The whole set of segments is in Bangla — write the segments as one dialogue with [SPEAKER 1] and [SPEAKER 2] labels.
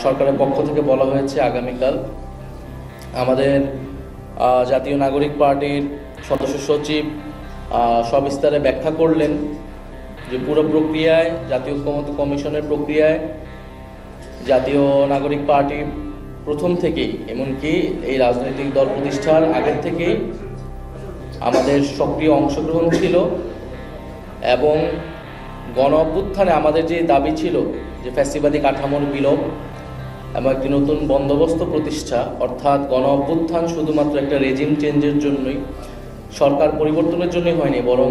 [SPEAKER 1] সরকারের পক্ষ থেকে বলা হয়েছে আগামীকাল আমাদের জাতীয় নাগরিক পার্টির সদস্য সচিব সবিস্তারে ব্যাখ্যা করলেন যে পুরো প্রক্রিয়ায় জাতীয় ঐক্যমত্য কমিশনের প্রক্রিয়ায় জাতীয় নাগরিক পার্টি প্রথম থেকেই, এমনকি এই রাজনৈতিক দল প্রতিষ্ঠার আগের থেকেই আমাদের সক্রিয় অংশগ্রহণ ছিল এবং গণ অভ্যুত্থানে আমাদের যে দাবি ছিল যে ফ্যাসিবাদী কাঠামোর বিলোপ এবং একটি নতুন বন্দোবস্ত প্রতিষ্ঠা, অর্থাৎ গণ অভ্যুত্থান শুধুমাত্র একটা রেজিম চেঞ্জের জন্যই, সরকার পরিবর্তনের জন্যই হয়নি, বরং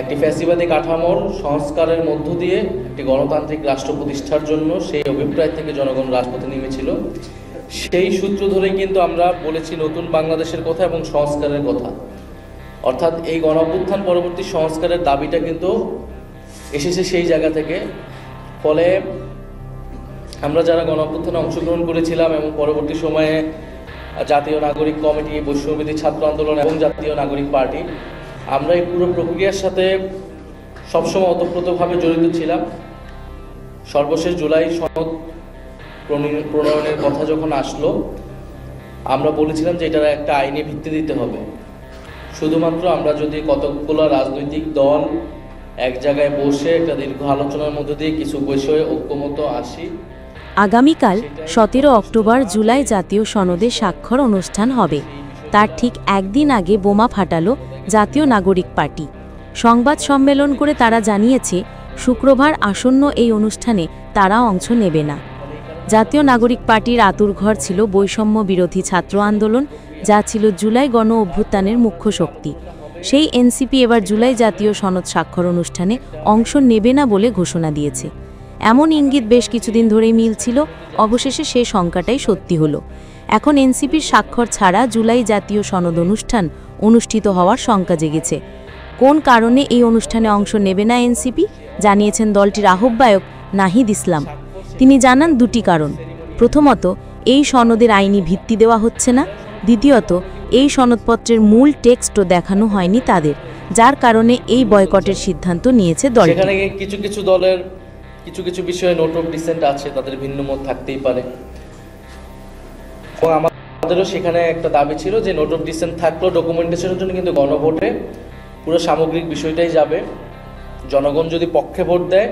[SPEAKER 1] একটি ফ্যাসিবাদী কাঠামোর সংস্কারের মধ্য দিয়ে একটি গণতান্ত্রিক রাষ্ট্র প্রতিষ্ঠার জন্য সেই অভিপ্রায় থেকে জনগণ রাজপথে নেমেছিল। সেই সূত্র ধরেই কিন্তু আমরা বলেছি নতুন বাংলাদেশের কথা এবং সংস্কারের কথা, অর্থাৎ এই গণ অভ্যুত্থান পরবর্তী সংস্কারের দাবিটা কিন্তু এসেছে সেই জায়গা থেকে। ফলে আমরা যারা গণ অভ্যুত্থানে অংশগ্রহণ করেছিলাম এবং পরবর্তী সময়ে জাতীয় নাগরিক কমিটি, বৈষম্যবিরোধী ছাত্র আন্দোলন এবং জাতীয় নাগরিক পার্টি, আমরা এই পুরো প্রক্রিয়ার সাথে সবসময় ওতপ্রোতভাবে জড়িত ছিলাম। সর্বশেষ জুলাই সনদ প্রণয়নের কথা যখন আসলো, আমরা বলেছিলাম যে এটার একটা আইনি ভিত্তি দিতে হবে। শুধুমাত্র আমরা যদি কতগুলো রাজনৈতিক দল এক জায়গায় বসে একটা দীর্ঘ আলোচনার মধ্য দিয়ে কিছু বিষয়ে ঐক্যমত আসি।
[SPEAKER 2] আগামীকাল 17 অক্টোবর জুলাই জাতীয় সনদে স্বাক্ষর অনুষ্ঠান হবে। তার ঠিক একদিন আগে বোমা ফাটালো জাতীয় নাগরিক পার্টি। সংবাদ সম্মেলন করে তারা জানিয়েছে শুক্রবার আসন্ন এই অনুষ্ঠানে তারা অংশ নেবে না। জাতীয় নাগরিক পার্টির আঁতুড়ঘর ছিল বৈষম্য বিরোধী ছাত্র আন্দোলন, যা ছিল জুলাই গণ অভ্যুত্থানের মুখ্য শক্তি। সেই এনসিপি এবার জুলাই জাতীয় সনদ স্বাক্ষর অনুষ্ঠানে অংশ নেবে না বলে ঘোষণা দিয়েছে। এমন ইঙ্গিত বেশ কিছুদিন ধরেই মিলছিল, অবশেষে সেই শঙ্কাটাই সত্যি হলো। এখন এনসিপির স্বাক্ষর ছাড়া জুলাই জাতীয় সনদ অনুষ্ঠান অনুষ্ঠিত হওয়ার শঙ্কা জেগেছে। কোন কারণে এই অনুষ্ঠানে অংশ নেবে না এনসিপি জানিয়েছেন দলটির আহ্বায়ক নাহিদ ইসলাম। তিনি জানান দুটি কারণ। প্রথমত, এই সনদের আইনি ভিত্তি দেওয়া হচ্ছে না। দ্বিতীয়ত, এই সনদপত্রের মূল টেক্সটও দেখানো হয়নি তাদের, যার কারণে এই বয়কটের সিদ্ধান্ত নিয়েছে দলটি।
[SPEAKER 1] সেখানে কিছু দলের কিছু বিষয়ে নোট অফ ডিসেন্ট আছে, তাদের ভিন্ন মত থাকতেই পারে। আমাদেরও সেখানে একটা দাবি ছিল যে নোট অফ ডিসেন্ট থাকলেও ডকুমেন্টেশনের জন্য কিন্তু গণভোটে পুরো সামগ্রিক বিষয়টাই যাবে। জনগণ যদি পক্ষে ভোট দেয়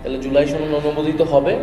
[SPEAKER 1] তাহলে জুলাই সনদ অনুমোদিত হবে।